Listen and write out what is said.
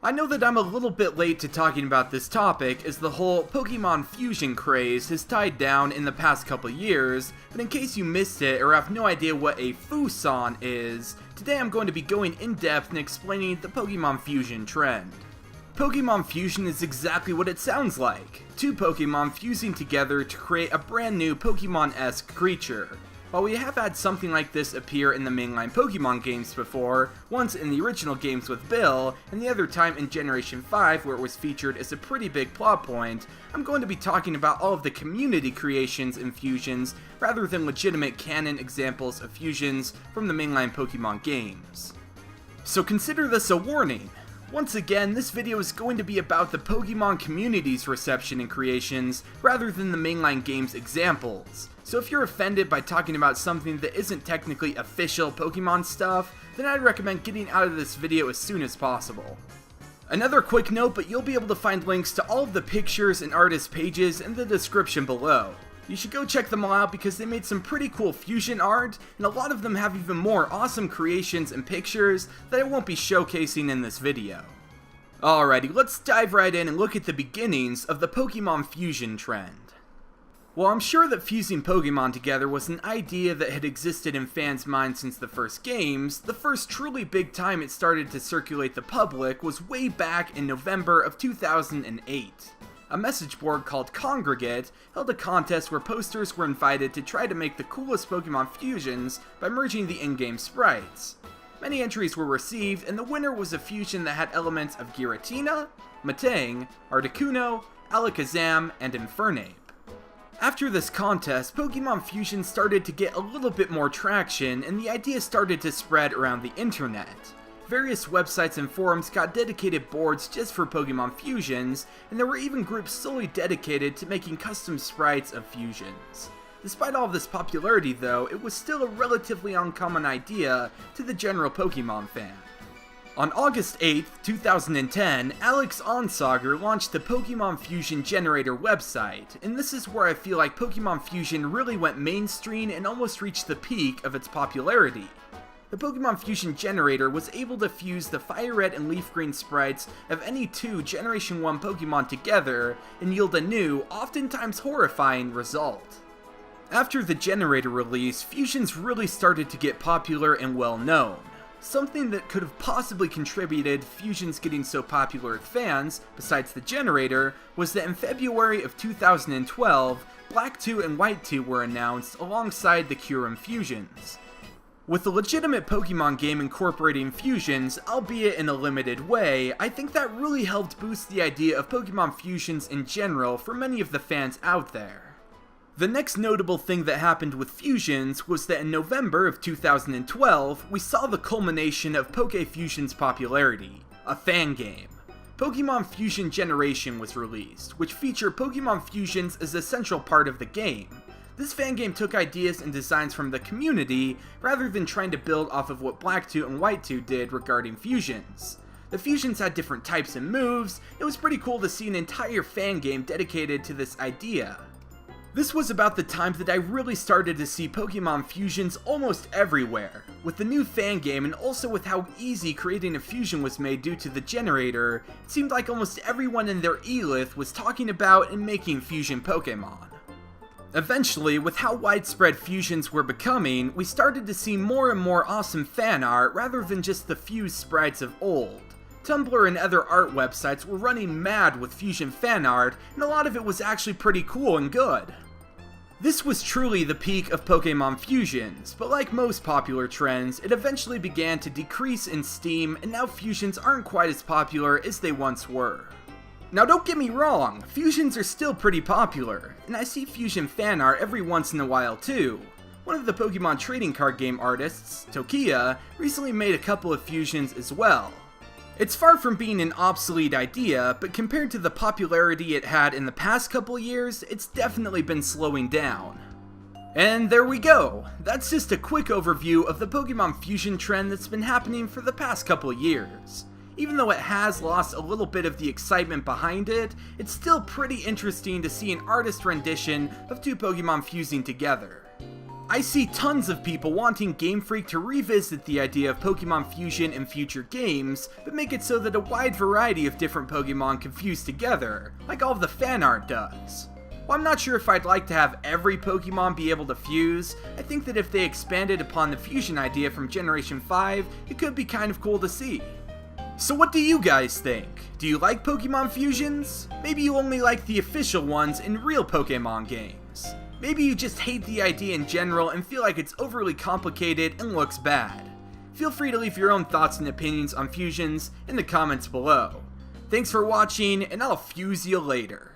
I know that I'm a little bit late to talking about this topic as the whole Pokemon Fusion craze has died down in the past couple years, but in case you missed it or have no idea what a Fuson is, today I'm going to be going in depth and explaining the Pokemon Fusion trend. Pokemon Fusion is exactly what it sounds like, two Pokemon fusing together to create a brand new Pokemon-esque creature. While we have had something like this appear in the mainline Pokemon games before, once in the original games with Bill, and the other time in Generation 5 where it was featured as a pretty big plot point, I'm going to be talking about all of the community creations and fusions rather than legitimate canon examples of fusions from the mainline Pokemon games. So consider this a warning. Once again, this video is going to be about the Pokemon community's reception and creations rather than the mainline game's examples. So if you're offended by talking about something that isn't technically official Pokemon stuff, then I'd recommend getting out of this video as soon as possible. Another quick note, but you'll be able to find links to all of the pictures and artist pages in the description below. You should go check them all out because they made some pretty cool fusion art, and a lot of them have even more awesome creations and pictures that I won't be showcasing in this video. Alrighty, let's dive right in and look at the beginnings of the Pokemon Fusion trend. While I'm sure that fusing Pokemon together was an idea that had existed in fans' minds since the first games, the first truly big time it started to circulate the public was way back in November of 2008. A message board called Congregate held a contest where posters were invited to try to make the coolest Pokemon fusions by merging the in-game sprites. Many entries were received, and the winner was a fusion that had elements of Giratina, Metang, Articuno, Alakazam, and Infernape. After this contest, Pokemon Fusion started to get a little bit more traction, and the idea started to spread around the internet. Various websites and forums got dedicated boards just for Pokemon Fusions, and there were even groups solely dedicated to making custom sprites of fusions. Despite all of this popularity though, it was still a relatively uncommon idea to the general Pokemon fan. On August 8th, 2010, Alex Onsager launched the Pokemon Fusion Generator website, and this is where I feel like Pokemon Fusion really went mainstream and almost reached the peak of its popularity. The Pokemon Fusion Generator was able to fuse the Fire Red and Leaf Green sprites of any two Generation 1 Pokemon together and yield a new, oftentimes horrifying result. After the Generator release, fusions really started to get popular and well known. Something that could have possibly contributed to fusions getting so popular with fans, besides the Generator, was that in February of 2012, Black 2 and White 2 were announced alongside the Kyurem fusions. With a legitimate Pokemon game incorporating fusions, albeit in a limited way, I think that really helped boost the idea of Pokemon fusions in general for many of the fans out there. The next notable thing that happened with fusions was that in November of 2012, we saw the culmination of PokeFusion's popularity, a fan game. Pokemon Fusion Generation was released, which featured Pokemon fusions as a central part of the game. This fan game took ideas and designs from the community, rather than trying to build off of what Black 2 and White 2 did regarding fusions. The fusions had different types and moves. It was pretty cool to see an entire fan game dedicated to this idea. This was about the time that I really started to see Pokemon fusions almost everywhere. With the new fan game and also with how easy creating a fusion was made due to the Generator, it seemed like almost everyone in their elith was talking about and making fusion Pokemon. Eventually, with how widespread fusions were becoming, we started to see more and more awesome fan art rather than just the fused sprites of old. Tumblr and other art websites were running mad with fusion fan art, and a lot of it was actually pretty cool and good. This was truly the peak of Pokemon fusions, but like most popular trends, it eventually began to decrease in steam, and now fusions aren't quite as popular as they once were. Now don't get me wrong, fusions are still pretty popular, and I see fusion fan art every once in a while too. One of the Pokemon trading card game artists, Tokia, recently made a couple of fusions as well. It's far from being an obsolete idea, but compared to the popularity it had in the past couple years, it's definitely been slowing down. And there we go! That's just a quick overview of the Pokemon Fusion trend that's been happening for the past couple years. Even though it has lost a little bit of the excitement behind it, it's still pretty interesting to see an artist rendition of two Pokemon fusing together. I see tons of people wanting Game Freak to revisit the idea of Pokemon Fusion in future games, but make it so that a wide variety of different Pokemon can fuse together, like all of the fan art does. While I'm not sure if I'd like to have every Pokemon be able to fuse, I think that if they expanded upon the fusion idea from Generation 5, it could be kind of cool to see. So what do you guys think? Do you like Pokemon fusions? Maybe you only like the official ones in real Pokemon games. Maybe you just hate the idea in general and feel like it's overly complicated and looks bad. Feel free to leave your own thoughts and opinions on fusions in the comments below. Thanks for watching, and I'll fuse you later.